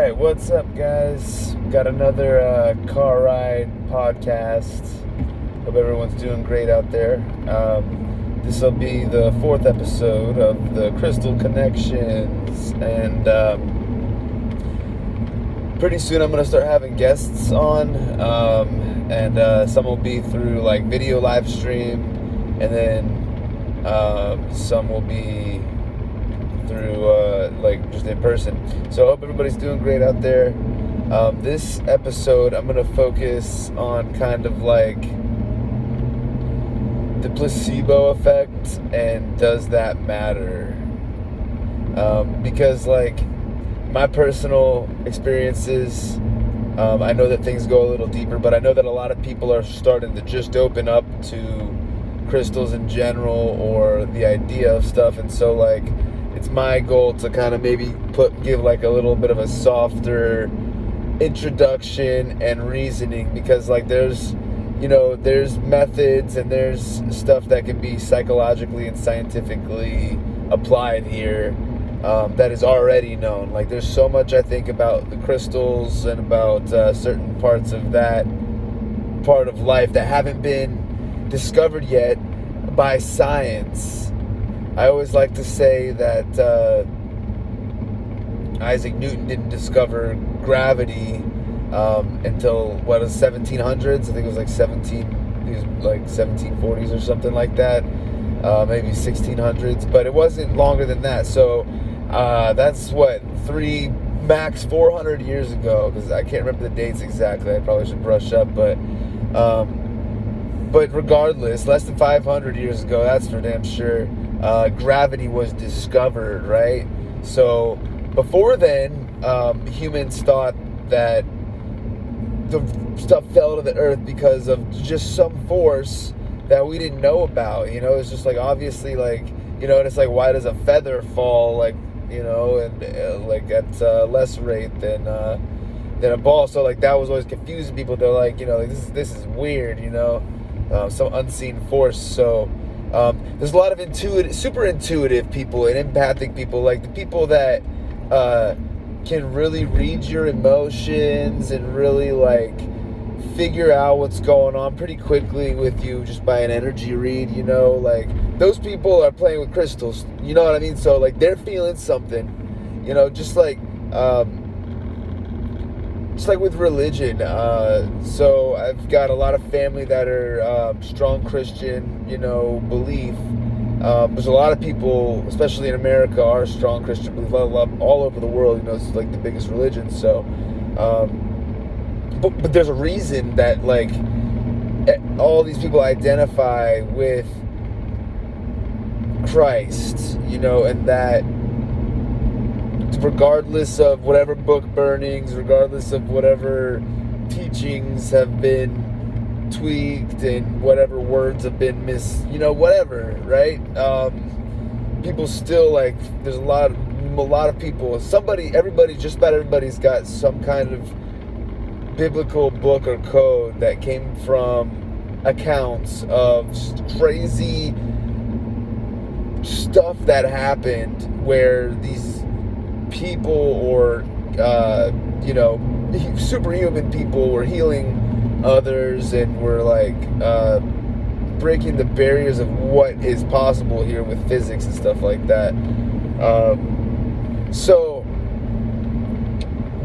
Alright, what's up, guys? Got another car ride podcast. Hope everyone's doing great out there. This will be the 4th episode of the Crystal Connections, and pretty soon I'm going to start having guests on, and some will be through like video live stream, and then some will be through like just in person. So I hope everybody's doing great out there. This episode I'm going to focus on kind of like the placebo effect, and does that matter? Because like my personal experiences, I know that things go a little deeper, but I know that a lot of people are starting to just open up to crystals in general or the idea of stuff, and so like it's my goal to kind of maybe give like a little bit of a softer introduction and reasoning, because like there's methods and there's stuff that can be psychologically and scientifically applied here that is already known. Like there's so much I think about the crystals and about certain parts of that part of life that haven't been discovered yet by science. I always like to say that Isaac Newton didn't discover gravity until what was 1700s. I think it was like 1740s or something like that, maybe 1600s, but it wasn't longer than that. So that's what, max 400 years ago, because I can't remember the dates exactly. I probably should brush up, but regardless, less than 500 years ago, that's for damn sure, gravity was discovered, right? So before then, humans thought that the stuff fell to the earth because of just some force that we didn't know about. It's just like, obviously, like, and it's like, why does a feather fall, like, and like at less rate than a ball? So like that was always confusing people. They're like, like this is weird, some unseen force. So there's a lot of super intuitive people and empathic people, like the people that can really read your emotions and really like figure out what's going on pretty quickly with you just by an energy read. Like those people are playing with crystals, you know what I mean? So like they're feeling something, just like with religion. So I've got a lot of family that are strong Christian, belief. There's a lot of people, especially in America, are strong Christian belief. All over the world, it's like the biggest religion. So, but there's a reason that like all these people identify with Christ, and that regardless of whatever book burnings, regardless of whatever teachings have been tweaked and whatever words have been whatever, right? People still like, there's a lot of people, just about everybody's got some kind of biblical book or code that came from accounts of crazy stuff that happened where these people or superhuman people were healing others, and we're like breaking the barriers of what is possible here with physics and stuff like that. So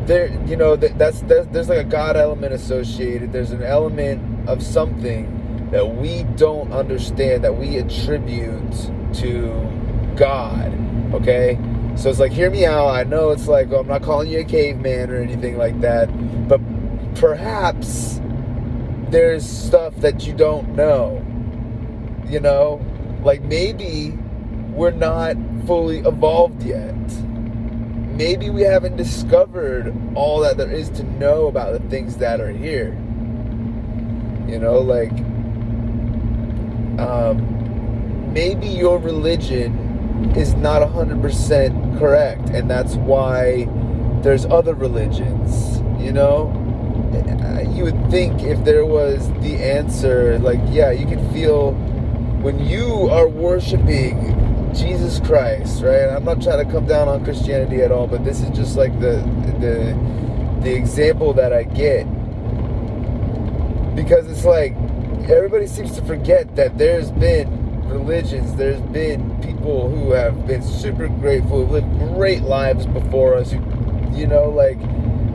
there, there's like a God element associated. There's an element of something that we don't understand that we attribute to God. Okay, so it's like, hear me out. I know it's like, I'm not calling you a caveman or anything like that, but perhaps there's stuff that you don't know, like maybe we're not fully evolved yet. Maybe we haven't discovered all that there is to know about the things that are here. Like maybe your religion is not 100% correct, and that's why there's other religions, You would think if there was the answer, like, yeah, you can feel when you are worshiping Jesus Christ, right? I'm not trying to come down on Christianity at all, but this is just like the example that I get, because it's like everybody seems to forget that there's been religions, there's been people who have been super grateful, who lived great lives before us, who, you know, like,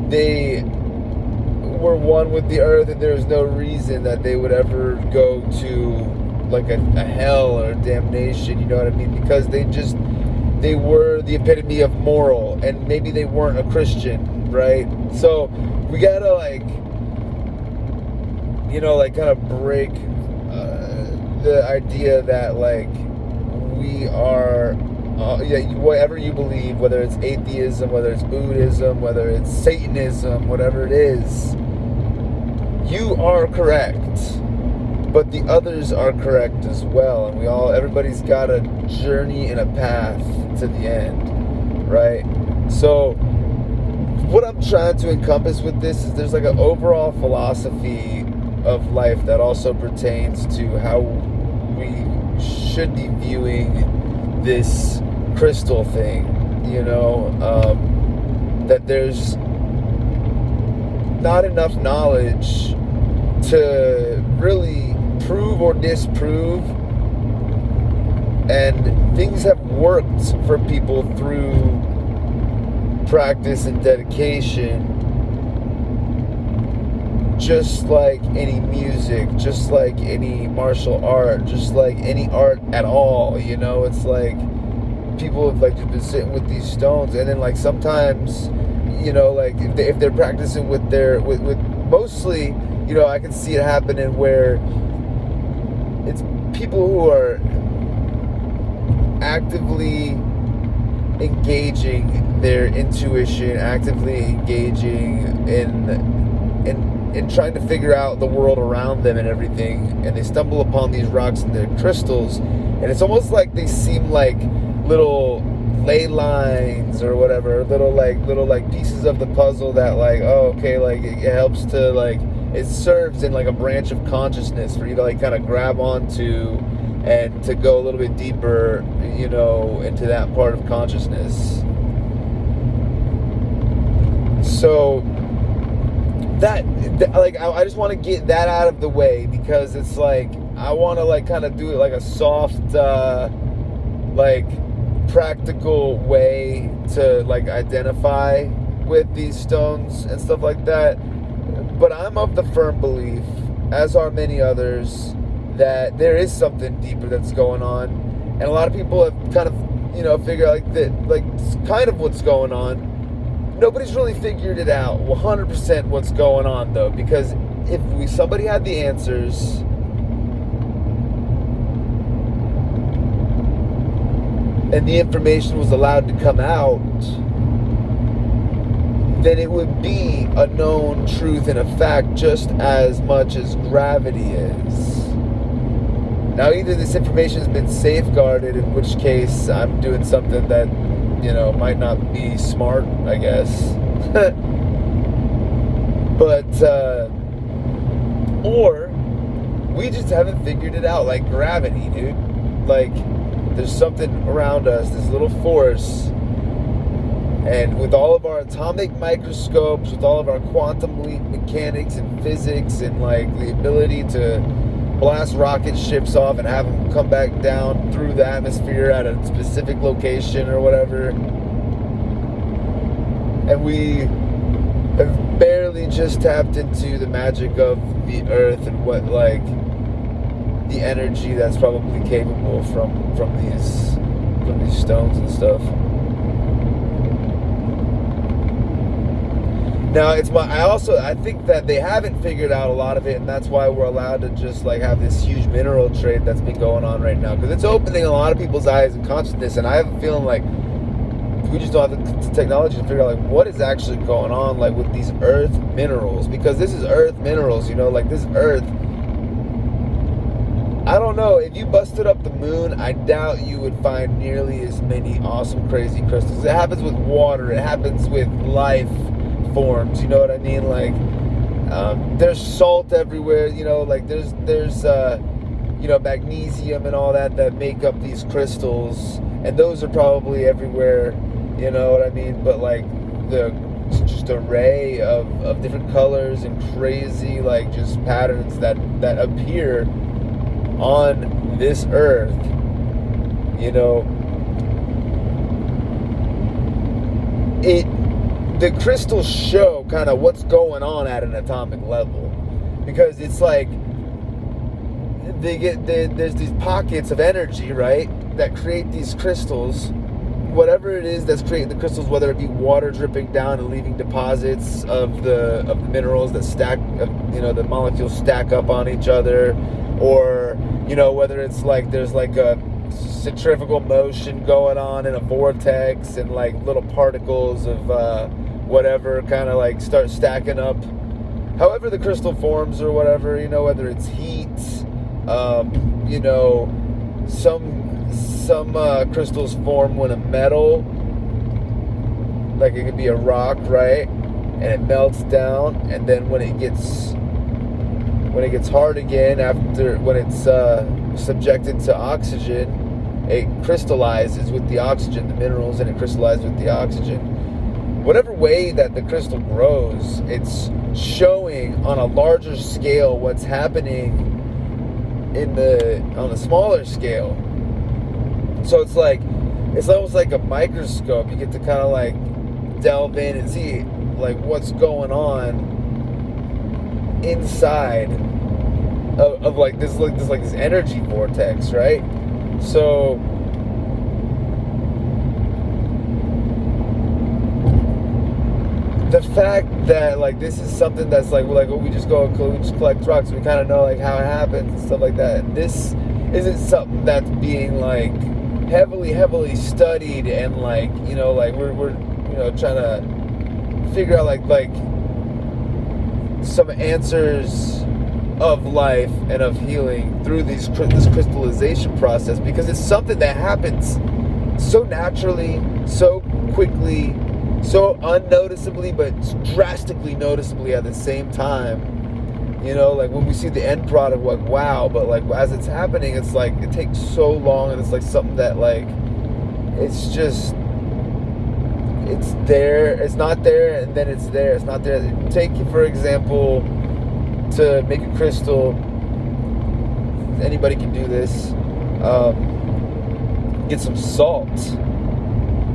they were one with the earth, and there's no reason that they would ever go to like a hell or damnation, you know what I mean? Because they were the epitome of moral, and maybe they weren't a Christian, right? So we gotta, like, you know, like, kind of break the idea that, like, we are, whatever you believe, whether it's atheism, whether it's Buddhism, whether it's Satanism, whatever it is, you are correct, but the others are correct as well, and everybody's got a journey and a path to the end, right? So what I'm trying to encompass with this is there's like an overall philosophy of life that also pertains to how we should be viewing this crystal thing, you know, that there's not enough knowledge to really prove or disprove, and things have worked for people through practice and dedication, just like any music, just like any martial art, just like any art at all, you know. It's like people have, like, just been sitting with these stones, and then, like, sometimes, you know, like, if they're practicing with mostly, you know, I can see it happening where it's people who are actively engaging their intuition, actively engaging in trying to figure out the world around them and everything, and they stumble upon these rocks and their crystals, and it's almost like they seem like little ley lines or whatever, little pieces of the puzzle that, like, oh, okay, like, it helps to, like, it serves in, like, a branch of consciousness for you to, like, kind of grab onto and to go a little bit deeper, you know, into that part of consciousness. So that like, I just want to get that out of the way, because it's like I want to, like, kind of do it like a soft, like, practical way to, like, identify with these stones and stuff like that. But I'm of the firm belief, as are many others, that there is something deeper that's going on, and a lot of people have kind of, you know, figured like that, like, kind of what's going on. Nobody's really figured it out 100% what's going on, though, because if somebody had the answers, and the information was allowed to come out, then it would be a known truth and a fact just as much as gravity is. Now, either this information has been safeguarded, in which case I'm doing something that, you know, might not be smart, I guess. But, or we just haven't figured it out, like gravity, dude. Like, there's something around us, this little force, and with all of our atomic microscopes, with all of our quantum leap mechanics and physics, and, like, the ability to blast rocket ships off and have them come back down through the atmosphere at a specific location or whatever, and we have barely just tapped into the magic of the earth and what, like, the energy that's probably capable from these stones and stuff. Now, I think that they haven't figured out a lot of it, and that's why we're allowed to just, like, have this huge mineral trade that's been going on right now, because it's opening a lot of people's eyes and consciousness, and I have a feeling like we just don't have the technology to figure out, like, what is actually going on, like, with these earth minerals, because this is earth minerals, you know, like, this earth, I don't know, if you busted up the moon, I doubt you would find nearly as many awesome, crazy crystals. It happens with water, it happens with life forms, you know what I mean? Like, there's salt everywhere, you know, like, there's magnesium and all that make up these crystals, and those are probably everywhere, you know what I mean? But like the just array of different colors and crazy like just patterns that appear on this earth, the crystals show kind of what's going on at an atomic level, because it's like there's these pockets of energy, right, that create these crystals. Whatever it is that's creating the crystals, whether it be water dripping down and leaving deposits of the minerals that stack, the molecules stack up on each other, or whether it's like there's like a centrifugal motion going on in a vortex, and like little particles of whatever kind of like start stacking up. However the crystal forms, or whatever, whether it's heat, some crystals form when a metal, like it could be a rock, right, and it melts down, and then when it gets hard again, when it's subjected to oxygen, it crystallizes with the oxygen, the minerals, and it crystallizes with the oxygen. Whatever way that the crystal grows, it's showing on a larger scale what's happening on a smaller scale. So it's almost like a microscope. You get to kind of like delve in and see like what's going on inside of like this energy vortex, right? So the fact that like this is something that's like we just collect rocks, we kind of know like how it happens and stuff like that. And this isn't something that's being like heavily studied, and like we're trying to figure out like some answers of life and of healing through this crystallization process, because it's something that happens so naturally, so quickly, so unnoticeably, but drastically noticeably at the same time. Like when we see the end product, like wow, but like as it's happening, it's like it takes so long, and it's like something that like it's there, it's not there, and then it's there, it's not there. Take, for example, to make a crystal, anybody can do this. Get some salt.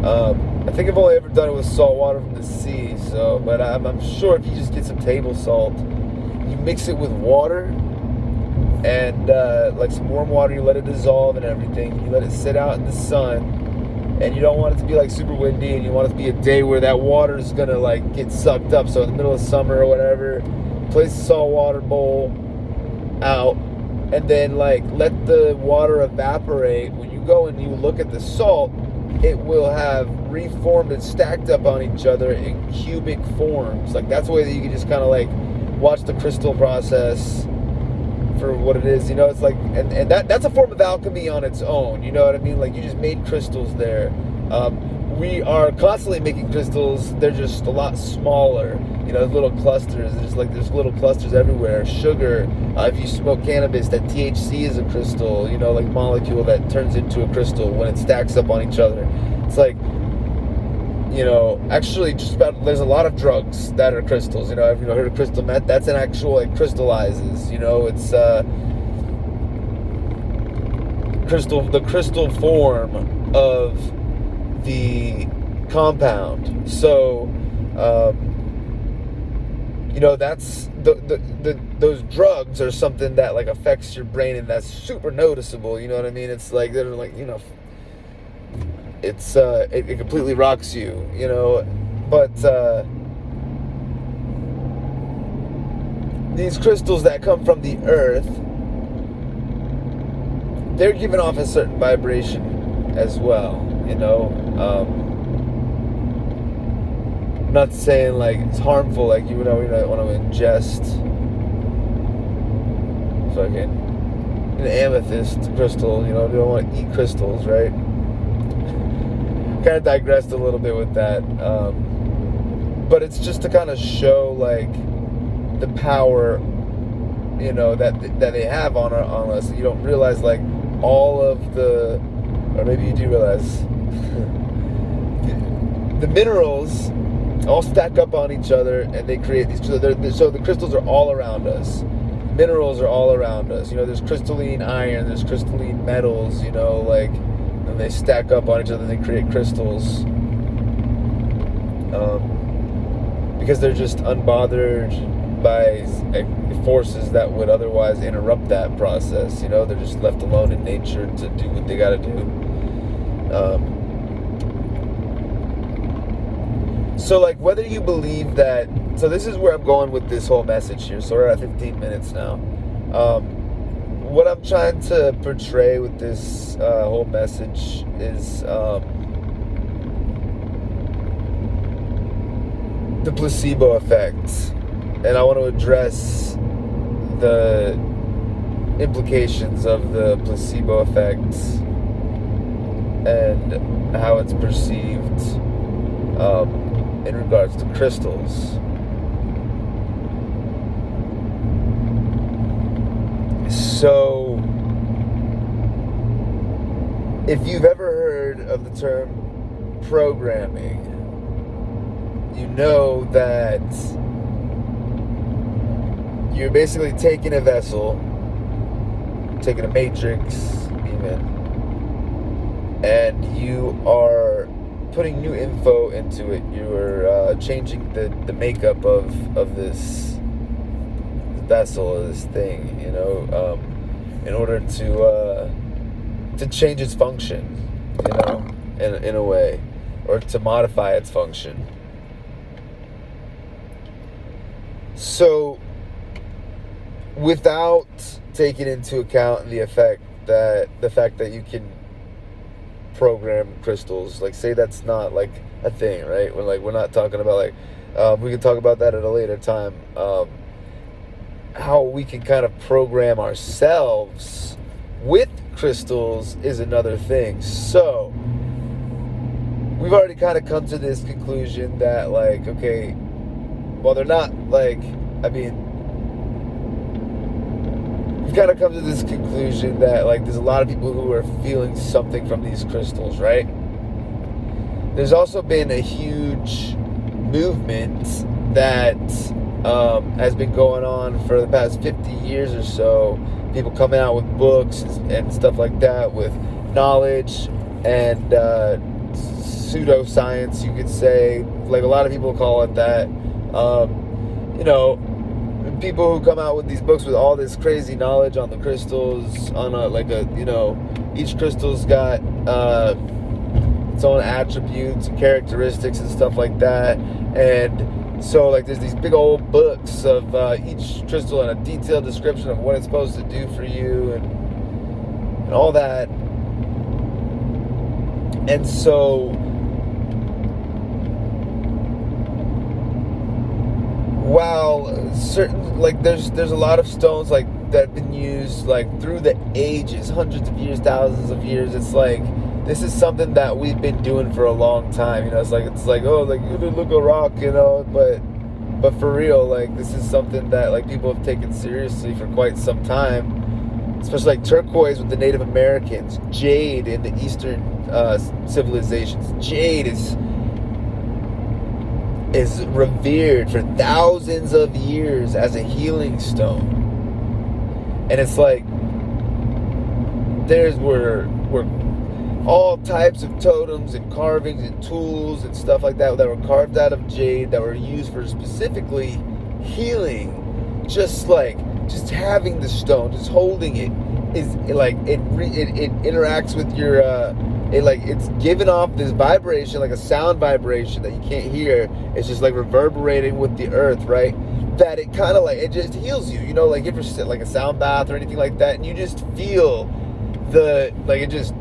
I think I've only ever done it with salt water from the sea, but I'm sure if you just get some table salt, you mix it with water and like some warm water, you let it dissolve and everything, you let it sit out in the sun, and you don't want it to be like super windy, and you want it to be a day where that water is gonna like get sucked up. So in the middle of summer or whatever, place the salt water bowl out, and then like let the water evaporate. When you go and you look at the salt, it will have reformed and stacked up on each other in cubic forms. Like that's the way that you can just kind of like watch the crystal process for what it is. It's like, and that's a form of alchemy on its own. You know what I mean? Like you just made crystals there. We are constantly making crystals. They're just a lot smaller. Little clusters. There's little clusters everywhere. Sugar. If you smoke cannabis, that THC is a crystal. Like molecule that turns into a crystal when it stacks up on each other. It's like, actually just about, there's a lot of drugs that are crystals. Have you heard of crystal meth? That's an actual like crystallizes. It's the crystal form of the compound. So that's those drugs are something that like affects your brain, and that's super noticeable. You know what I mean? It's like they're like it's it completely rocks you. But these crystals that come from the earth, they're giving off a certain vibration as well. I'm not saying like it's harmful, like you don't want to ingest fucking an amethyst crystal. You don't want to eat crystals, right? Kind of digressed a little bit with that, but it's just to kind of show like the power that they have on us. You don't realize like all of the, or maybe you do realize, the minerals all stack up on each other and they create these. So the crystals are all around us. Minerals are all around us. There's crystalline iron, there's crystalline metals. And they stack up on each other and they create crystals. Because they're just unbothered by forces that would otherwise interrupt that process. They're just left alone in nature to do what they got to do. So, like, whether you believe that... So this is where I'm going with this whole message here. So we're at 15 minutes now. What I'm trying to portray with this whole message is... the placebo effect, and I want to address the implications of the placebo effect and how it's perceived in regards to crystals. So, if you've ever heard of the term programming, you know that you're basically taking a vessel, taking a matrix even, and you are putting new info into it. You're changing the makeup of this vessel, this thing, in order to change its function, in a way, or to modify its function. So, without taking into account the fact that you can program crystals, like, say that's not like a thing, right? We're not talking about we can talk about that at a later time. How we can kind of program ourselves with crystals is another thing. So, we've already kind of come to this conclusion that, okay, well, they're not, we've kind of come to this conclusion that, there's a lot of people who are feeling something from these crystals, right? There's also been a huge movement that has been going on for the past 50 years or so. People coming out with books and stuff like that with knowledge and pseudoscience, you could say. A lot of people call it that. People who come out with these books with all this crazy knowledge on the crystals, on each crystal's got its own attributes and characteristics and stuff like that. And so, there's these big old books of each crystal and a detailed description of what it's supposed to do for you and all that. And so, while certain, there's a lot of stones that have been used through the ages, hundreds of years, thousands of years. It's this is something that we've been doing for a long time. It's like you look a rock, but for real, this is something that people have taken seriously for quite some time. Especially turquoise with the Native Americans, jade in the Eastern civilizations. Jade is revered for thousands of years as a healing stone. And it's there's were all types of totems and carvings and tools and stuff like that were carved out of jade that were used for specifically healing. Just having the stone, just holding it is it interacts with your it's giving off this vibration, a sound vibration that you can't hear. It's just reverberating with the earth, right? That it kind of it just heals you, if you're sit a sound bath or anything like that, and you just feel it just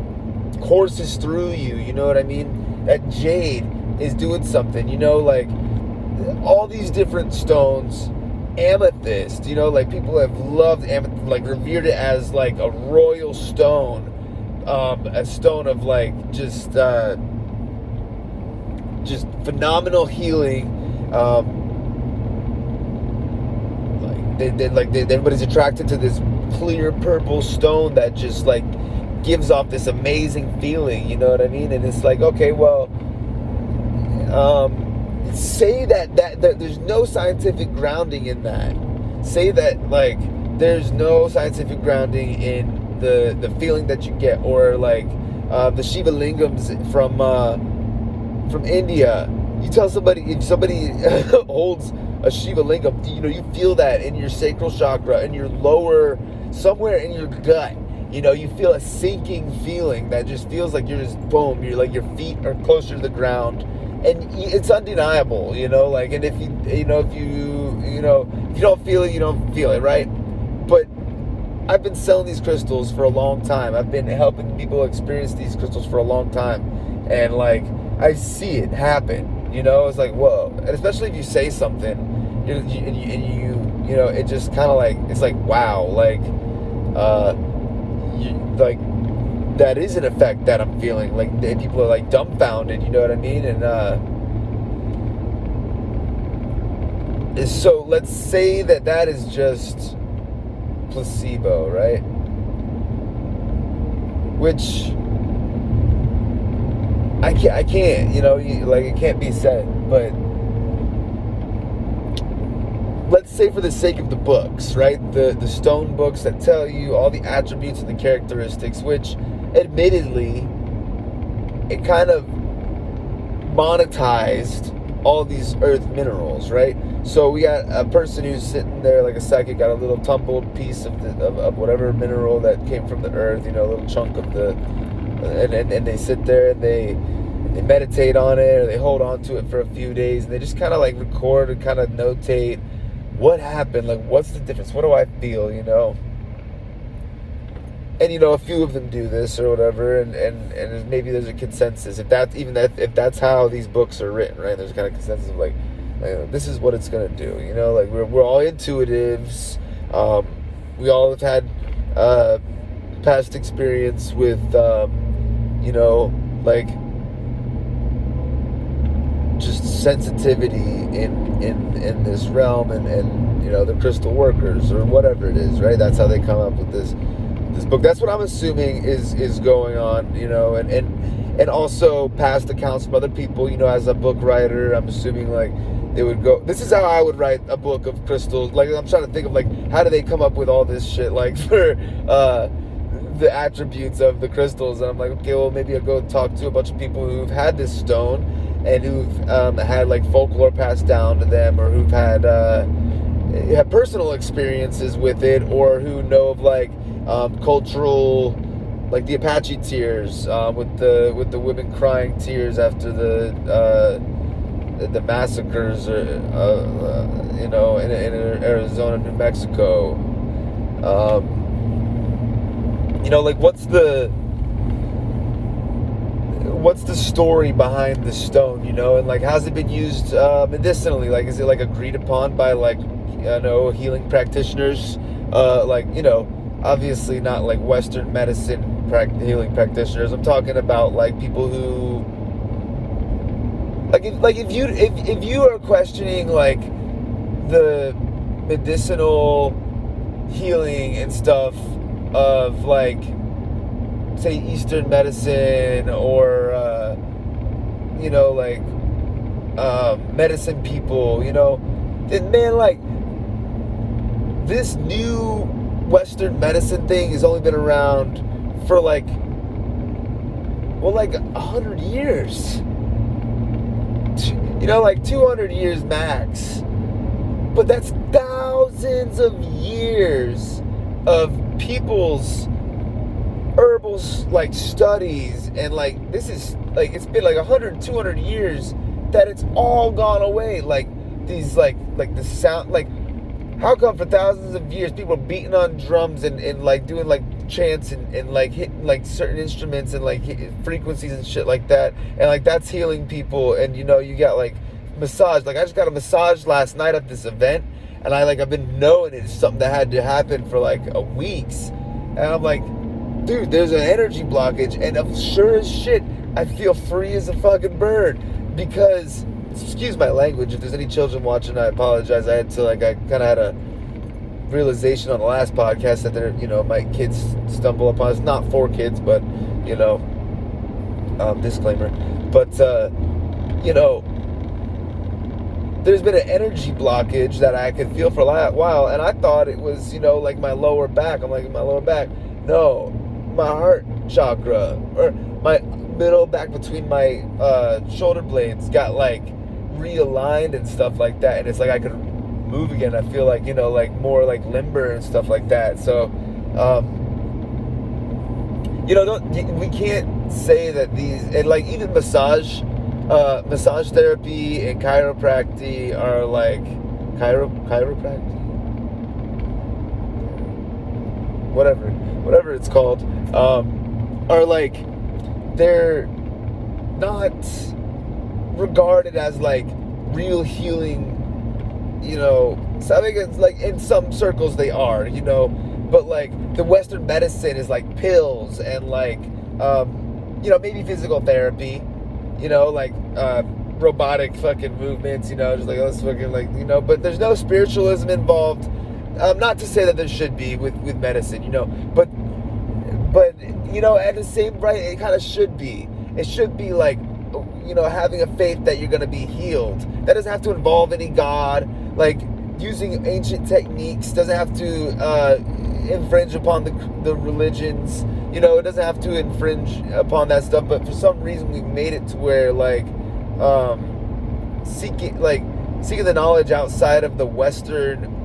courses through you, you know what I mean? That jade is doing something, all these different stones. Amethyst, people have loved amethyst, revered it as a royal stone, a stone of just phenomenal healing, everybody's attracted to this clear purple stone that just like gives off this amazing feeling, you know what I mean? And it's like, okay, well, say that there's no scientific grounding in that. Say that like there's no scientific grounding in the feeling that you get, or like the Shiva lingams from India. You tell somebody, if somebody holds a Shiva lingam, you know, you feel that in your sacral chakra, in your lower, somewhere in your gut. You know, you feel a sinking feeling that just feels like you're just boom. You're like, your feet are closer to the ground, and it's undeniable. You know, like, and if you don't feel it, you don't feel it, right? But I've been selling these crystals for a long time. I've been helping people experience these crystals for a long time, and like, I see it happen. You know, it's like, whoa. And especially if you say something, you know, it just kind of like, it's like, wow, like, like, that is an effect that I'm feeling. Like, people are like dumbfounded, you know what I mean? And so let's say that is just placebo, right? Which I can't, you know, like, it can't be said, but let's say for the sake of the books, right? The stone books that tell you all the attributes and the characteristics, which admittedly, it kind of monetized all these earth minerals, right? So we got a person who's sitting there like a psychic, got a little tumbled piece of whatever mineral that came from the earth, you know, a little chunk of the, and they sit there and they meditate on it, or they hold on to it for a few days, and they just kind of like record and kind of notate what happened, like, what's the difference, what do I feel, you know? And, you know, a few of them do this or whatever, and maybe there's a consensus, if that's how these books are written, right? There's kind of consensus of like, this is what it's gonna do, you know? Like, we're all intuitives. We all have had past experience with you know, like, just sensitivity in this realm, and you know, the crystal workers or whatever it is, right? That's how they come up with this book. That's what I'm assuming is going on, you know, and also past accounts from other people, you know. As a book writer, I'm assuming like they would go, this is how I would write a book of crystals. Like, I'm trying to think of like, how do they come up with all this shit, like, for the attributes of the crystals? And I'm like, okay, well, maybe I'll go talk to a bunch of people who've had this stone and who've had like folklore passed down to them, or who've had personal experiences with it, or who know of like cultural, like the Apache tears, with the women crying tears after the massacres, you know, in Arizona, New Mexico. You know, like, what's the story behind the stone, you know? And like, how's it been used medicinally? Like, is it like agreed upon by like, you know, healing practitioners? Like, you know, obviously not like Western medicine healing practitioners. I'm talking about like people who, if you are questioning like the medicinal healing and stuff of like, say, Eastern medicine, or you know, like medicine people, you know, then man, like, this new Western medicine thing has only been around for like, well, like 100 years, you know, like 200 years max. But that's thousands of years of people's herbal like studies, and like, this is like, it's been like 100, 200 years that it's all gone away. Like, these like the sound, like, how come for thousands of years people are beating on drums and like doing like chants and like hitting like certain instruments and like frequencies and shit like that, and like that's healing people? And you know, you got like massage. Like, I just got a massage last night at this event, and I've been knowing it's something that had to happen for like weeks, and I'm like, dude, there's an energy blockage, and I'm sure as shit I feel free as a fucking bird, because, excuse my language, if there's any children watching, I apologize. I kind of had a realization on the last podcast that there, my kids stumble upon. It's not for kids, but, disclaimer. But, there's been an energy blockage that I could feel for a while, and I thought it was, like my lower back. I'm like, my lower back. No, my heart chakra, or my middle back between my shoulder blades got like realigned and stuff like that, and it's like I could move again. I feel like, like more like limber and stuff like that. So, we can't say that these, and like even massage therapy and chiropractic are like chiropractic, whatever it's called, are like, they're not regarded as like real healing, so I think it's like in some circles they are, but like the Western medicine is like pills and like, maybe physical therapy, like robotic fucking movements, just like, let's fucking like, but there's no spiritualism involved. Not to say that there should be with medicine, but at the same right, it kind of should be. It should be like, having a faith that you're going to be healed. That doesn't have to involve any God. Like, using ancient techniques doesn't have to infringe upon the religions. It doesn't have to infringe upon that stuff. But for some reason, we've made it to where, like, seeking the knowledge outside of the Western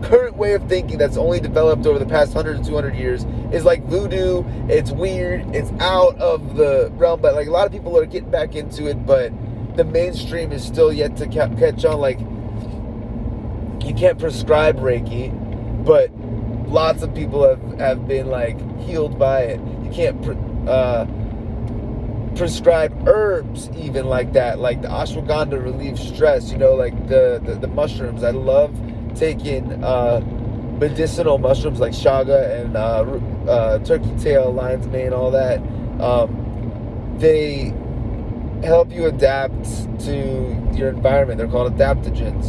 current way of thinking that's only developed over the past 100 to 200 years is like voodoo. It's weird. It's out of the realm. But like, a lot of people are getting back into it, but the mainstream is still yet to catch on. Like, you can't prescribe Reiki, but lots of people have been like healed by it. You can't prescribe herbs even like that. Like the ashwagandha relieves stress. Like the mushrooms. I love taking medicinal mushrooms like chaga and turkey tail, lion's mane, all that. They help you adapt to your environment. They're called adaptogens.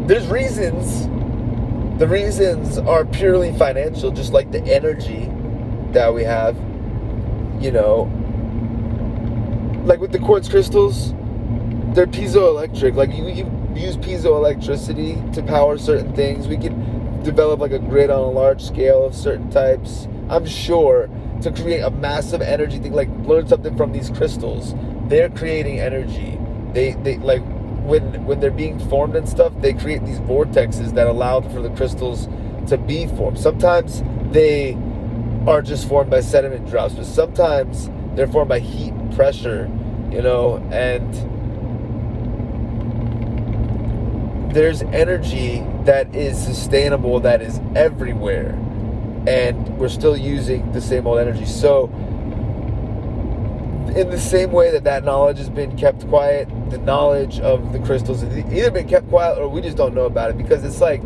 There's reasons. The reasons are purely financial, just like the energy that we have. Like with the quartz crystals, they're piezoelectric. Like, you use piezoelectricity to power certain things. We could develop like a grid on a large scale of certain types, I'm sure, to create a massive energy thing. Like, learn something from these crystals. They're creating energy. They like, when they're being formed and stuff, they create these vortexes that allow for the crystals to be formed. Sometimes they are just formed by sediment drops, but sometimes they're formed by heat and pressure, and there's energy that is sustainable, that is everywhere, and we're still using the same old energy. So in the same way that knowledge has been kept quiet, the knowledge of the crystals has either been kept quiet or we just don't know about it, because it's like,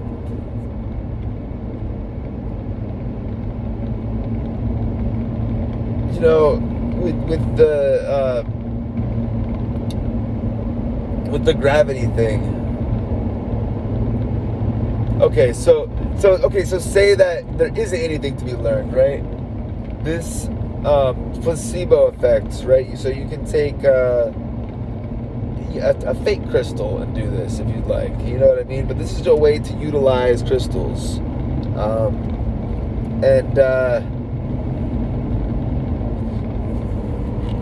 with the gravity thing. Okay, so say that there isn't anything to be learned, right? This placebo effects, right? So you can take a fake crystal and do this if you'd like. You know what I mean? But this is a way to utilize crystals,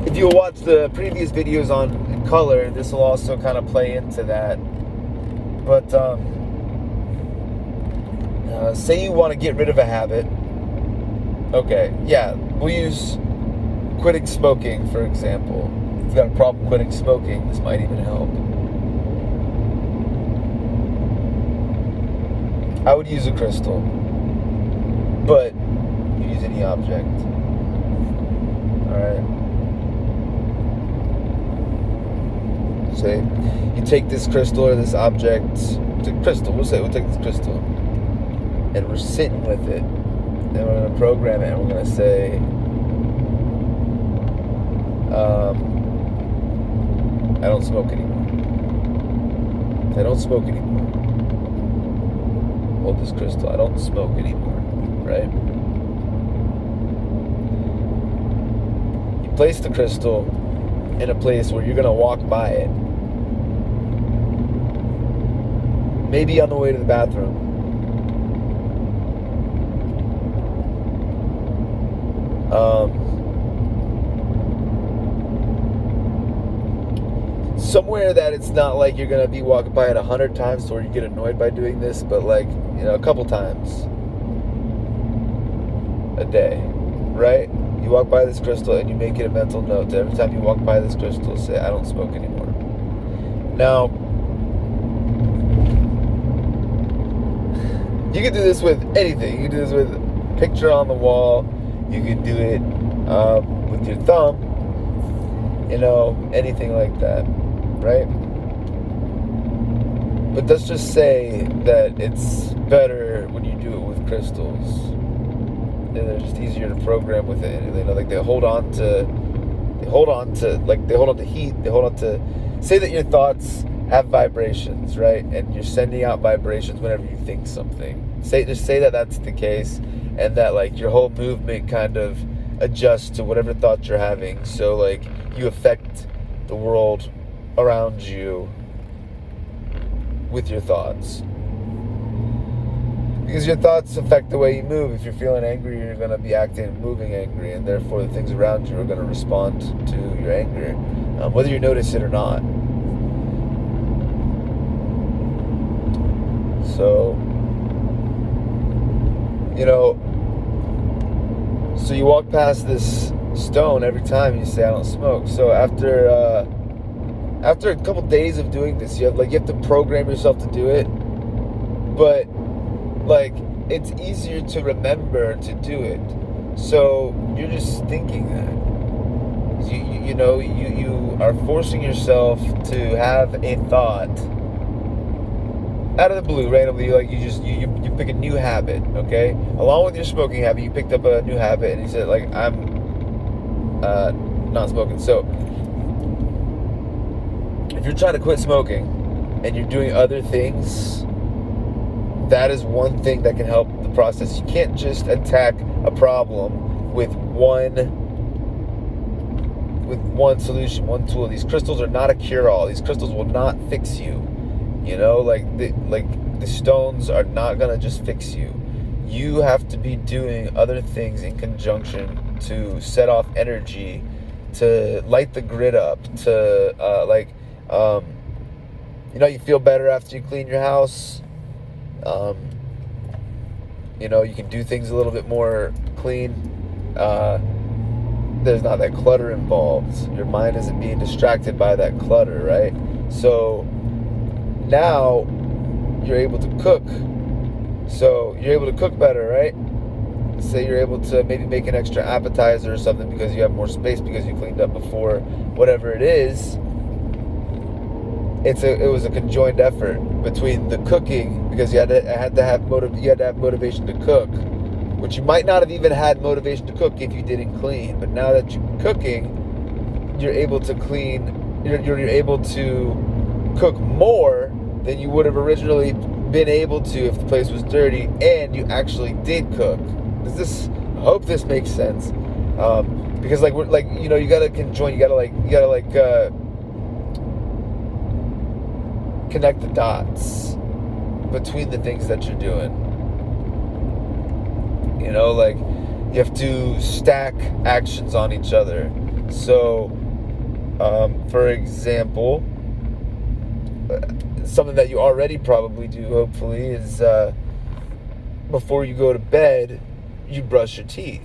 if you watch the previous videos on color, this will also kind of play into that. But say you want to get rid of a habit. Okay, yeah, we'll use quitting smoking, for example. If you've got a problem quitting smoking, this might even help. I would use a crystal, but you use any object. Alright. Say you take this crystal or this object, we'll take this crystal, and we're sitting with it. Then we're going to program it, and we're going to say, I don't smoke anymore. I don't smoke anymore. Hold this crystal. I don't smoke anymore, right? You place the crystal in a place where you're going to walk by it. Maybe on the way to the bathroom. Somewhere that it's not like you're gonna be walking by it 100 times where you get annoyed by doing this, but like, a couple times a day, right? You walk by this crystal and you make it a mental note to every time you walk by this crystal, say, I don't smoke anymore. Now, you can do this with anything. You can do this with a picture on the wall. You can do it with your thumb, anything like that, right? But let's just say that it's better when you do it with crystals. They're just easier to program with it. Like they hold on to heat. They hold on to. Say that your thoughts have vibrations, right? And you're sending out vibrations whenever you think something. Just say that that's the case, and that like your whole movement kind of adjusts to whatever thoughts you're having. So like you affect the world around you with your thoughts. Because your thoughts affect the way you move. If you're feeling angry, you're going to be acting and moving angry, and therefore the things around you are going to respond to your anger, whether you notice it or not. So, so you walk past this stone every time you say, I don't smoke. So after a couple days of doing this, you have to program yourself to do it. But like, it's easier to remember to do it. So you're just thinking that. You are forcing yourself to have a thought out of the blue, randomly. Like you pick a new habit, okay? Along with your smoking habit, you picked up a new habit, and you said, like, I'm not smoking. So if you're trying to quit smoking and you're doing other things, that is one thing that can help the process. You can't just attack a problem with one solution, one tool. These crystals are not a cure-all. These crystals will not fix you. The stones are not gonna just fix you. You have to be doing other things in conjunction to set off energy, to light the grid up, to you feel better after you clean your house. You can do things a little bit more clean. There's not that clutter involved. Your mind isn't being distracted by that clutter, right? So now you're able to cook. So you're able to cook better, right? Say you're able to maybe make an extra appetizer or something because you have more space because you cleaned up before. Whatever it is, it was a conjoined effort between the cooking, because you had to have motivation to cook, which you might not have even had motivation to cook if you didn't clean. But now that you're cooking, you're able to clean. You're able to cook more than you would have originally been able to if the place was dirty and you actually did cook. I hope this makes sense. Because you gotta conjoin. You gotta connect the dots between the things that you're doing. You have to stack actions on each other. So, for example, something that you already probably do, hopefully, is before you go to bed, you brush your teeth.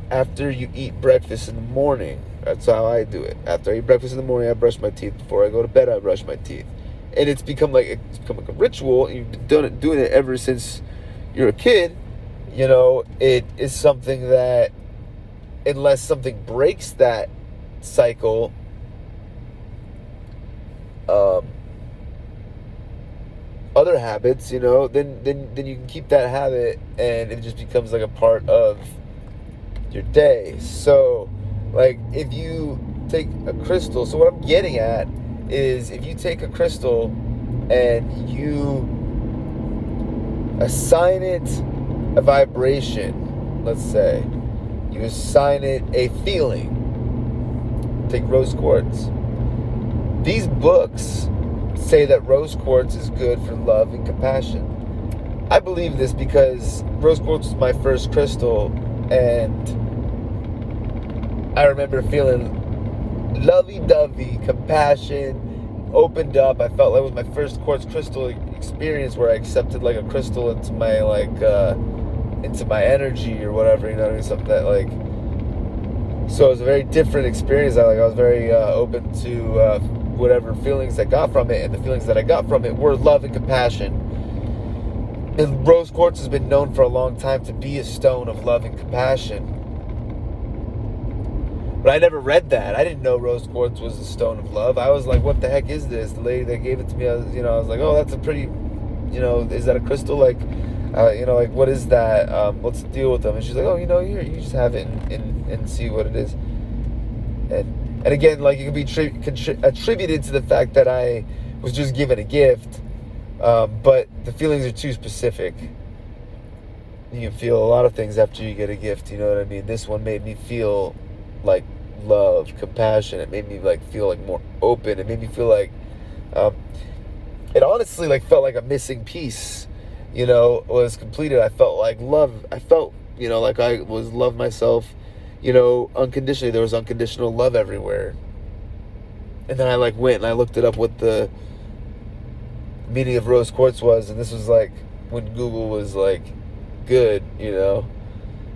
After you eat breakfast in the morning, that's how I do it. After I eat breakfast in the morning, I brush my teeth. Before I go to bed, I brush my teeth. And it's become like a ritual. You've been doing it ever since you're a kid. It is something that, unless something breaks that cycle, other habits, then you can keep that habit, and it just becomes like a part of your day. So, like, if you take a crystal, so what I'm getting at is if you take a crystal and you assign it a vibration, let's say, you assign it a feeling. Take rose quartz. These books say that rose quartz is good for love and compassion. I believe this because rose quartz was my first crystal, and I remember feeling lovey-dovey, compassion, opened up. I felt like it was my first quartz crystal experience where I accepted like a crystal into my into my energy or whatever, you know what I mean? Something that so it was a very different experience. I was very open to whatever feelings I got from it, and the feelings that I got from it were love and compassion. And rose quartz has been known for a long time to be a stone of love and compassion. But I never read that. I didn't know rose quartz was a stone of love. I was like, what the heck is this? The lady that gave it to me, I was like, oh, that's a pretty, is that a crystal? Like, what is that? Let's deal with them. And she's like, oh, here, you just have it and see what it is. And again, like, it could be attributed to the fact that I was just given a gift, but the feelings are too specific. You can feel a lot of things after you get a gift, you know what I mean? This one made me feel like love, compassion. It made me like feel like more open. It made me feel like it honestly like felt like a missing piece, was completed. I felt like love. I felt, like I was loved myself, unconditionally. There was unconditional love everywhere. And then I like went and I looked it up what the meaning of rose quartz was, and this was like when Google was like good,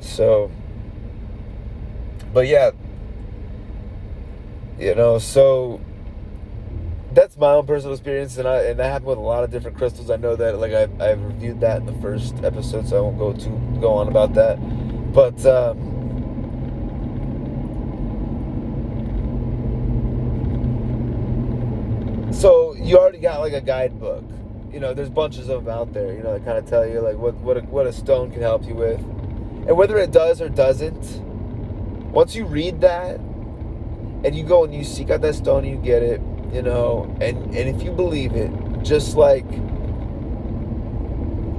so. But yeah, so that's my own personal experience, and that happened with a lot of different crystals. I know that, like, I've reviewed that in the first episode, so I won't go on about that. But so you already got like a guidebook. There's bunches of them out there. That kind of tell you like what a stone can help you with, and whether it does or doesn't. Once you read that, and you go and you seek out that stone and you get it, and if you believe it, just like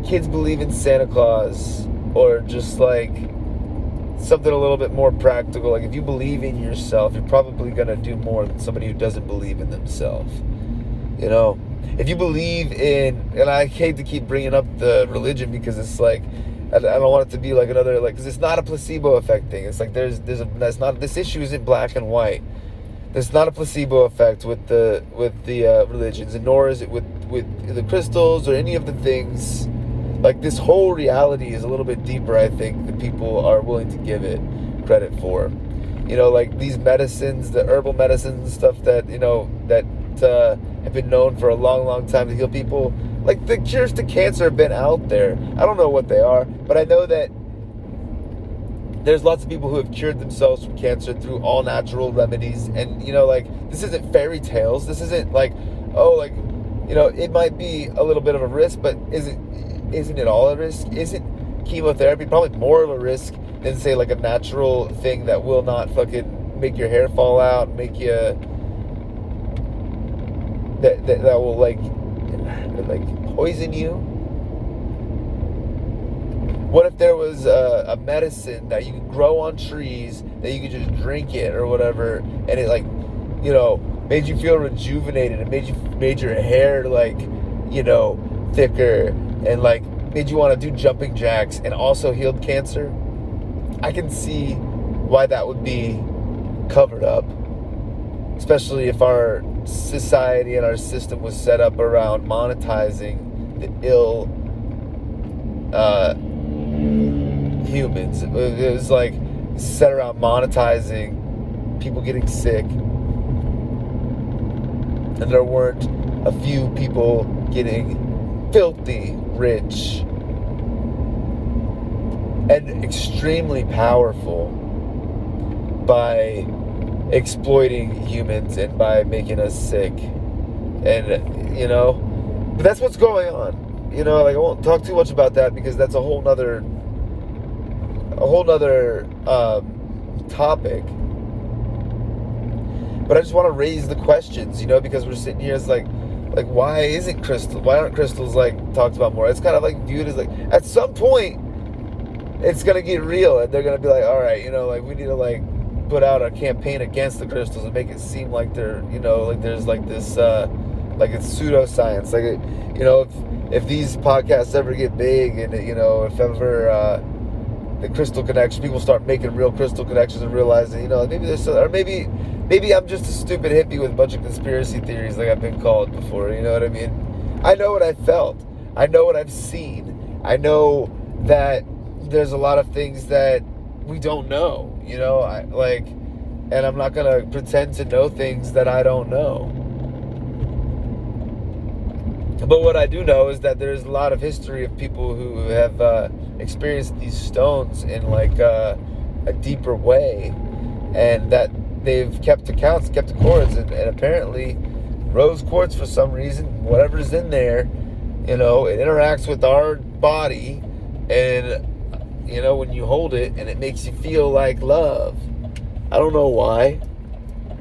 kids believe in Santa Claus, or just like something a little bit more practical, like if you believe in yourself, you're probably going to do more than somebody who doesn't believe in themselves. If you believe in, and I hate to keep bringing up the religion because it's like, I don't want it to be like another, like, because it's not a placebo effect thing. It's like this issue isn't black and white. There's not a placebo effect with the religions, and nor is it with the crystals or any of the things. Like, this whole reality is a little bit deeper, I think, than people are willing to give it credit for. Like these medicines, the herbal medicines and stuff that, that have been known for a long, long time to heal people. Like, the cures to cancer have been out there. I don't know what they are, but I know that there's lots of people who have cured themselves from cancer through all natural remedies. And, this isn't fairy tales. This isn't like, it might be a little bit of a risk, but isn't it all a risk? Isn't chemotherapy probably more of a risk than, say, like a natural thing that will not fucking make your hair fall out, make you, that will like poison you? What if there was a medicine that you could grow on trees, that you could just drink it or whatever, and it like, made you feel rejuvenated, and made your hair like, thicker, and like made you want to do jumping jacks, and also healed cancer? I can see why that would be covered up, especially if our society and our system was set up around monetizing the ill humans. It was like set around monetizing people getting sick, and there weren't a few people getting filthy rich and extremely powerful by exploiting humans and by making us sick. And but that's what's going on. Like, I won't talk too much about that because that's a whole nother topic. But I just want to raise the questions, because we're sitting here as like why aren't crystals like talked about more? It's kind of like viewed as like at some point it's gonna get real, and they're gonna be like, all right, like we need to like put out a campaign against the crystals and make it seem like they're, like there's like this, like it's pseudoscience. Like, if these podcasts ever get big, and if ever the crystal connection, people start making real crystal connections and realizing, maybe there's, or maybe I'm just a stupid hippie with a bunch of conspiracy theories, like I've been called before. You know what I mean? I know what I felt. I know what I've seen. I know that there's a lot of things that we don't know. And I'm not gonna pretend to know things that I don't know. But what I do know is that there's a lot of history of people who have experienced these stones in like a deeper way, and that they've kept accounts, kept accords, and apparently rose quartz, for some reason, whatever's in there, it interacts with our body, and when you hold it, and it makes you feel like love. I don't know why.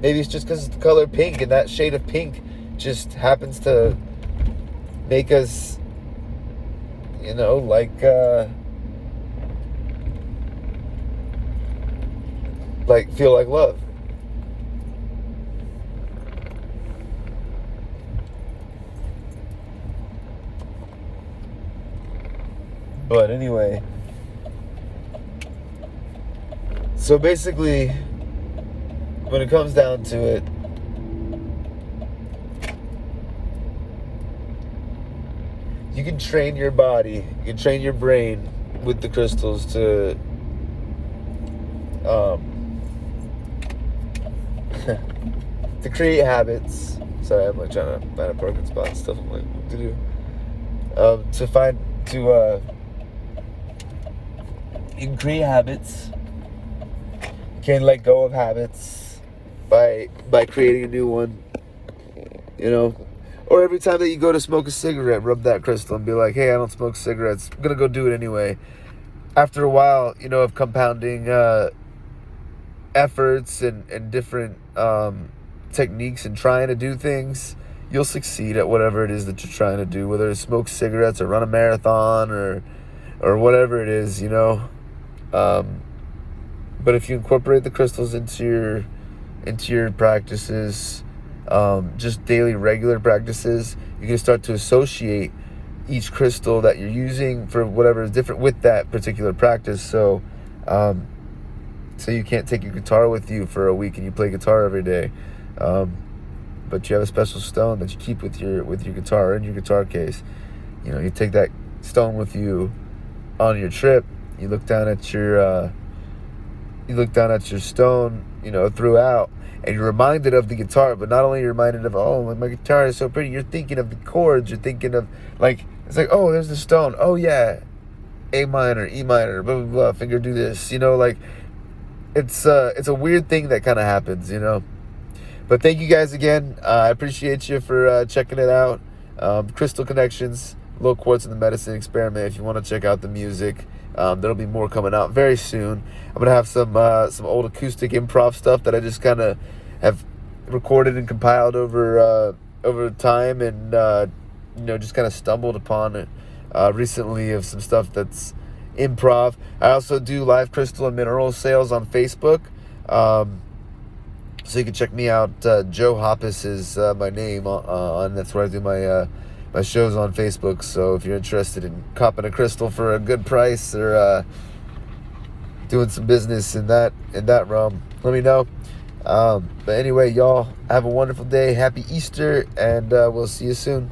Maybe it's just because it's the color pink, and that shade of pink just happens to make us, like feel like love. But anyway, so basically, when it comes down to it, you can train your body, you can train your brain with the crystals to to create habits. Sorry, I'm like trying to find a parking spot and stuff. I'm like, what to do? You can create habits. You can let go of habits by creating a new one. Or every time that you go to smoke a cigarette, rub that crystal and be like, hey, I don't smoke cigarettes. I'm going to go do it anyway. After a while, of compounding efforts and different techniques and trying to do things, you'll succeed at whatever it is that you're trying to do, whether it's smoke cigarettes or run a marathon or whatever it is, But if you incorporate the crystals into your practices, just daily, regular practices, you can start to associate each crystal that you're using for whatever is different with that particular practice. So you can't take your guitar with you for a week and you play guitar every day, but you have a special stone that you keep with your guitar in your guitar case. You take that stone with you on your trip. You look down at your stone, throughout, and you're reminded of the guitar. But not only you're reminded of, oh, my guitar is so pretty, you're thinking of the chords. You're thinking of, like, it's like, oh, there's the stone. Oh yeah, A minor, E minor, blah blah blah. Finger do this. It's a weird thing that kind of happens. But thank you guys again. I appreciate you for checking it out. Crystal Connections, Low Quartz and the Medicine Experiment. If you want to check out the music, there'll be more coming out very soon. I'm gonna have some old acoustic improv stuff that I just kind of have recorded and compiled over time, and just kind of stumbled upon it recently, of some stuff that's improv. I also do live crystal and mineral sales on Facebook, so you can check me out. Joe Hoppus is my name on that's where I do my shows on Facebook. So if you're interested in copping a crystal for a good price, or doing some business in that realm, let me know. But anyway, y'all have a wonderful day. Happy Easter, and we'll see you soon.